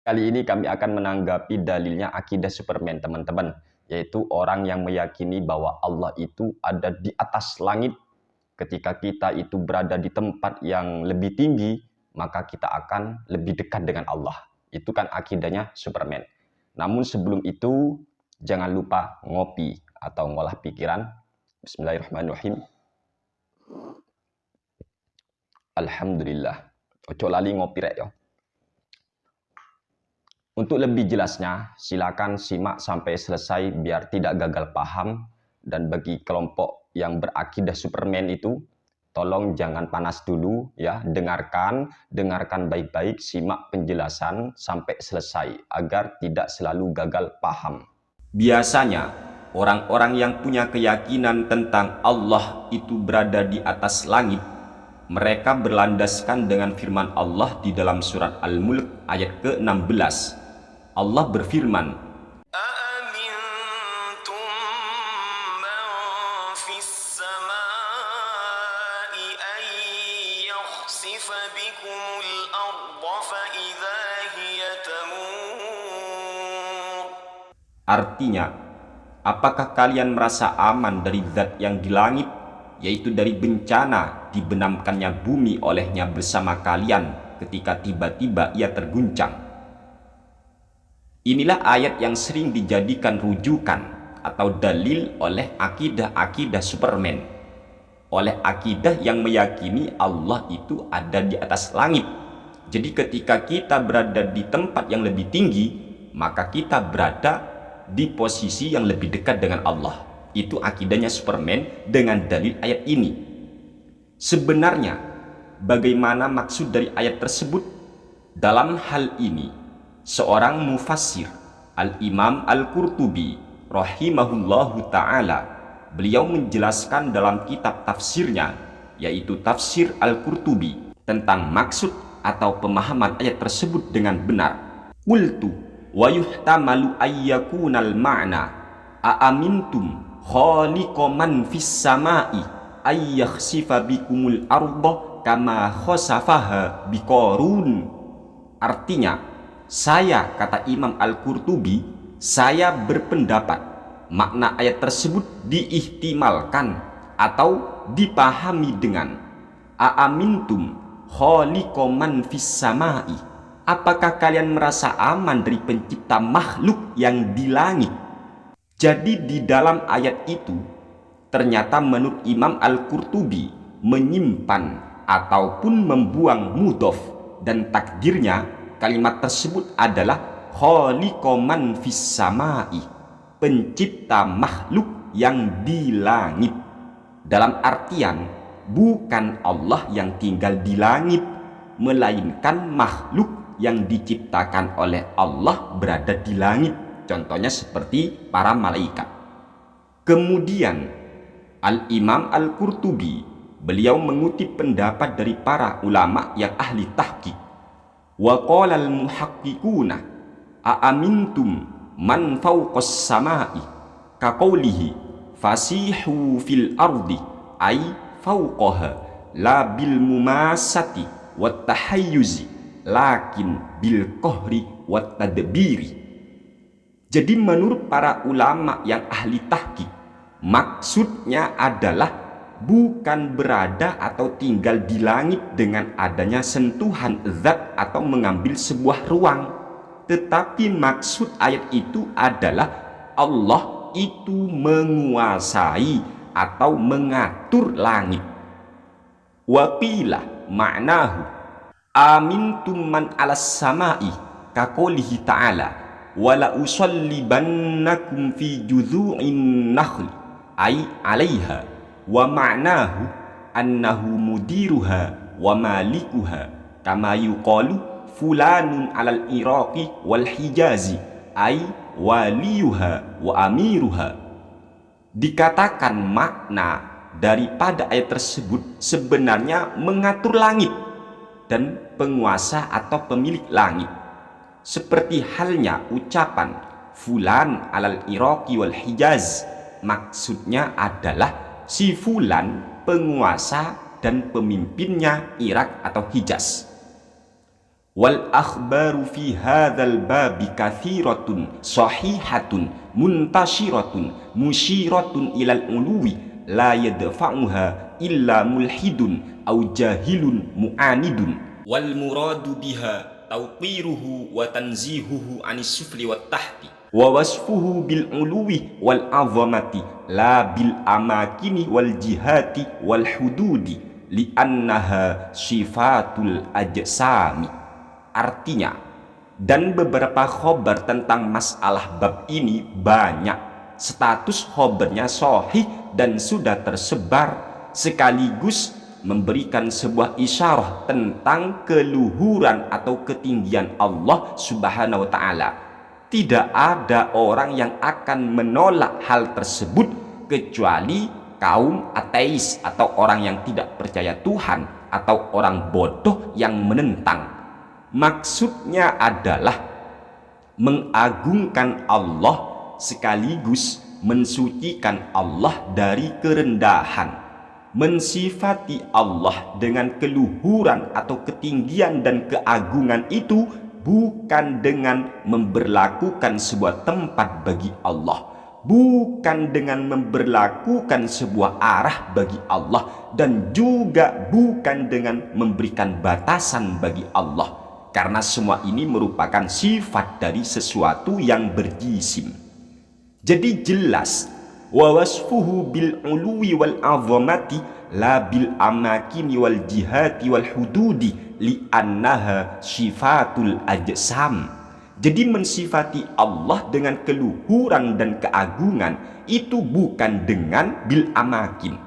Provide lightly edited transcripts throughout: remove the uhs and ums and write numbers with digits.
Kali ini kami akan menanggapi dalilnya akidah Superman, teman-teman. Yaitu orang yang meyakini bahwa Allah itu ada di atas langit. Ketika kita itu berada di tempat yang lebih tinggi, maka kita akan lebih dekat dengan Allah. Itu kan akidahnya Superman. Namun sebelum itu, jangan lupa ngopi atau ngolah pikiran. Bismillahirrahmanirrahim. Alhamdulillah. Ojo lali ngopi rek yo. Untuk lebih jelasnya, silakan simak sampai selesai biar tidak gagal paham. Dan bagi kelompok yang berakidah Superman itu, tolong jangan panas dulu ya, dengarkan baik-baik, simak penjelasan sampai selesai agar tidak selalu gagal paham. Biasanya, orang-orang yang punya keyakinan tentang Allah itu berada di atas langit, mereka berlandaskan dengan firman Allah di dalam surat Al-Mulk ayat ke-16. Allah berfirman, artinya, apakah kalian merasa aman dari zat yang di langit, yaitu dari bencana dibenamkannya bumi olehnya bersama kalian ketika tiba-tiba ia terguncang. Inilah ayat yang sering dijadikan rujukan atau dalil oleh akidah-akidah Superman, oleh akidah yang meyakini Allah itu ada di atas langit. Jadi ketika kita berada di tempat yang lebih tinggi, maka kita berada di posisi yang lebih dekat dengan Allah. Itu akidahnya Superman dengan dalil ayat ini. Sebenarnya, bagaimana maksud dari ayat tersebut? Dalam hal ini, seorang mufassir, Al-Imam Al-Qurtubi rahimahullahu ta'ala, beliau menjelaskan dalam kitab tafsirnya, yaitu Tafsir Al-Qurtubi, tentang maksud atau pemahaman ayat tersebut dengan benar. Qultu wa yuhtamalu ayyakunal ma'na a'amintum khaliqa man fis sama'i ayyakhsifa bikumul arda kama khasafaha biqarun. Artinya, saya, kata Imam Al-Qurtubi, saya berpendapat makna ayat tersebut diihtimalkan atau dipahami dengan a'amintum khaliqa man fis sama'i, apakah kalian merasa aman dari pencipta makhluk yang di langit? Jadi di dalam ayat itu ternyata menurut Imam Al-Qurtubi menyimpan ataupun membuang mudhof dan takdirnya kalimat tersebut adalah khaliqa man fis sama'i, pencipta makhluk yang di langit. Dalam artian bukan Allah yang tinggal di langit, melainkan makhluk yang diciptakan oleh Allah berada di langit. Contohnya seperti para malaikat. Kemudian Al-Imam Al-Qurtubi, beliau mengutip pendapat dari para ulama yang ahli tahqiq. Wa qala al-muhaqqiquna a'amintum man fawqas sama'i ka qawlihi fasihu fil ardi ay fawqaha la bil mumasati wat tahayyuzi lakin bil qahri wat tadbiri. Jadi menurut para ulama yang ahli tahqiq, maksudnya adalah bukan berada atau tinggal di langit dengan adanya sentuhan zat atau mengambil sebuah ruang, tetapi maksud ayat itu adalah Allah itu menguasai atau mengatur langit. Wa qila ma'nahu amintum man alas sama'i kaqoulihi ta'ala wala usallibannakum fi judhu'in nakhli ay 'alaiha, wa ma'nahu annahu mudiruha wa malikuha kama yuqalu fulanun alal iraqi wal hijazi ay waliyuha wa amiruha. Dikatakan makna daripada ayat tersebut sebenarnya mengatur langit dan penguasa atau pemilik langit, seperti halnya ucapan fulan alal iraqi wal hijaz, maksudnya adalah si fulan penguasa dan pemimpinnya Irak atau Hijaz. Wal akhbaru fi hadzal babi katsiratun sahihatun muntashiratun musyiratun ilal uluwi la yadfa'uha illa mulhidun au jahilun mu'anidun. Wal muradu biha tawqiruhu wa tanzihuhu anis sufli wat tahti wa wasfuhu bil uluwi wal azamati la bil amakini wal jihati wal hududi li'annaha sifatul ajsami. Artinya, dan beberapa khobar tentang masalah bab ini banyak. Status khobarnya sahih dan sudah tersebar, sekaligus memberikan sebuah isyarah tentang keluhuran atau ketinggian Allah Subhanahu wa Ta'ala. Tidak ada orang yang akan menolak hal tersebut kecuali kaum ateis atau orang yang tidak percaya Tuhan atau orang bodoh yang menentang. Maksudnya adalah mengagungkan Allah sekaligus mensucikan Allah dari kerendahan, mensifati Allah dengan keluhuran atau ketinggian dan keagungan itu bukan dengan memberlakukan sebuah tempat bagi Allah, bukan dengan memberlakukan sebuah arah bagi Allah, dan juga bukan dengan memberikan batasan bagi Allah. Karena semua ini merupakan sifat dari sesuatu yang berjisim. Jadi jelas, wa wasfuhu bil uluwi wal azamati la bil amakini wal jihati wal hududi li'annaha sifatul ajsam. Jadi mensifati Allah dengan keluhuran dan keagungan itu bukan dengan bil amakin.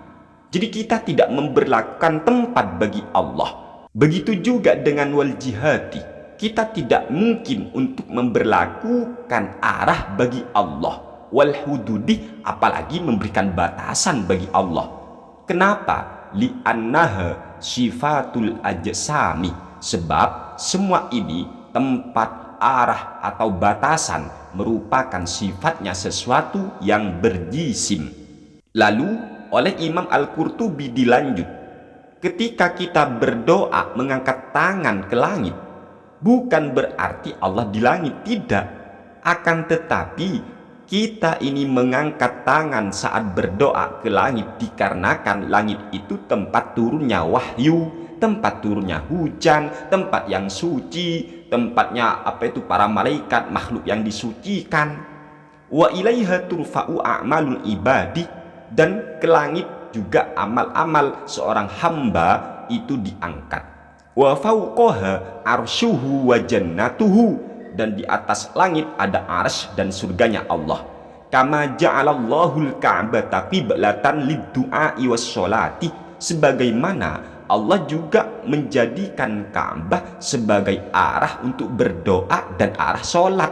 Jadi kita tidak memberlakukan tempat bagi Allah. Begitu juga dengan wal jihati, kita tidak mungkin untuk memberlakukan arah bagi Allah. Wal hududi, apalagi memberikan batasan bagi Allah. Kenapa? Li'annaha sifatul ajsami. Sebab semua ini, tempat, arah atau batasan, merupakan sifatnya sesuatu yang berjisim. Lalu oleh Imam Al-Qurtubi dilanjut, ketika kita berdoa mengangkat tangan ke langit, bukan berarti Allah di langit, tidak. Akan tetapi kita ini mengangkat tangan saat berdoa ke langit dikarenakan langit itu tempat turunnya wahyu, tempat turunnya hujan, tempat yang suci, tempatnya para malaikat, makhluk yang disucikan. Wa ilaiha turfa'u a'malul ibadi, dan ke langit juga amal-amal seorang hamba itu diangkat. Wa fauqaha arsyuhu wa jannatuhu, dan di atas langit ada arsy dan surganya Allah. Kama ja'alallahul ka'bata qiblatan lid-du'a'i was-sholati, sebagaimana Allah juga menjadikan Ka'bah sebagai arah untuk berdoa dan arah sholat.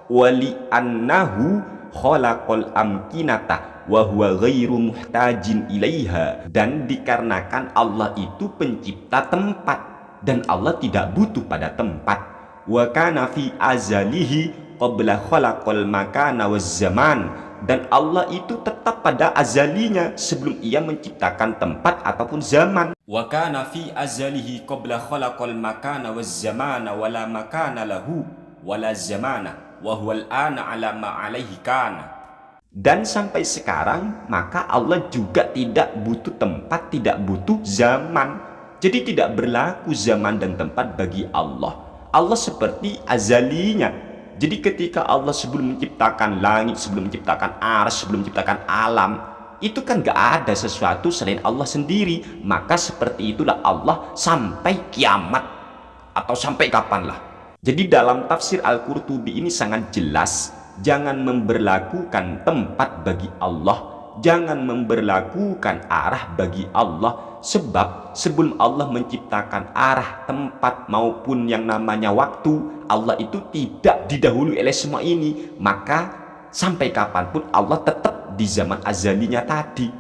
Wali annahu khalaqal amkinata wa huwa ghairu muhtajin ilaiha, dan dikarenakan Allah itu pencipta tempat dan Allah tidak butuh pada tempat. Wa kana fi azalihi qabla khalaqal makana waz zaman, dan Allah itu tetap pada azalinya sebelum ia menciptakan tempat ataupun zaman. Wa kana fi azalihi qabla khalaqal makana waz zamana wala makana lahu wala zamana wa huwal ana ala ma alaihi kana. Dan sampai sekarang maka Allah juga tidak butuh tempat, tidak butuh zaman. Jadi tidak berlaku zaman dan tempat bagi Allah. Allah seperti azalinya. Jadi ketika Allah sebelum menciptakan langit, sebelum menciptakan arsy, sebelum menciptakan alam, itu kan gak ada sesuatu selain Allah sendiri. Maka seperti itulah Allah sampai kiamat atau sampai kapanlah. Jadi dalam tafsir Al-Qurtubi ini sangat jelas, jangan memberlakukan tempat bagi Allah, jangan memberlakukan arah bagi Allah. Sebab sebelum Allah menciptakan arah, tempat maupun yang namanya waktu, Allah itu tidak didahului oleh semua ini. Maka sampai kapanpun Allah tetap di zaman azalinya tadi.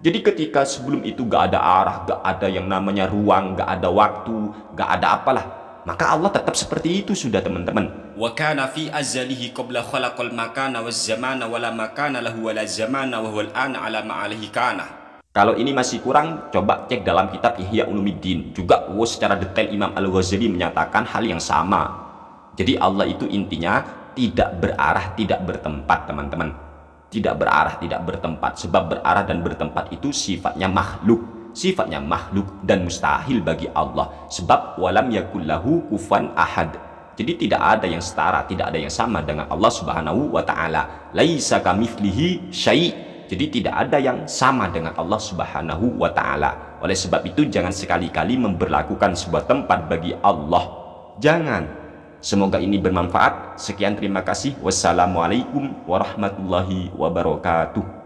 Jadi ketika sebelum itu gak ada arah, gak ada yang namanya ruang, gak ada waktu, gak ada apalah, maka Allah tetap seperti itu sudah teman-teman. Wa kana fi azalihi qabla khalaqal makana waz zamana wala makana lahu wala zamana wa huwal ana ala ma alaihi kana. Kalau ini masih kurang, coba cek dalam kitab Ihya Ulumuddin. Juga secara detail Imam Al-Ghazali menyatakan hal yang sama. Jadi Allah itu intinya tidak berarah, tidak bertempat, teman-teman. Tidak berarah, tidak bertempat. Sebab berarah dan bertempat itu sifatnya makhluk. Sifatnya makhluk dan mustahil bagi Allah. Sebab walam yakullahu kufan ahad. Jadi tidak ada yang setara, tidak ada yang sama dengan Allah Subhanahu wa taala. Laisa kamitslihi syai'. Jadi tidak ada yang sama dengan Allah Subhanahu wa taala. Oleh sebab itu jangan sekali-kali memberlakukan sebuah tempat bagi Allah. Jangan. Semoga ini bermanfaat. Sekian, terima kasih. Wassalamualaikum warahmatullahi wabarakatuh.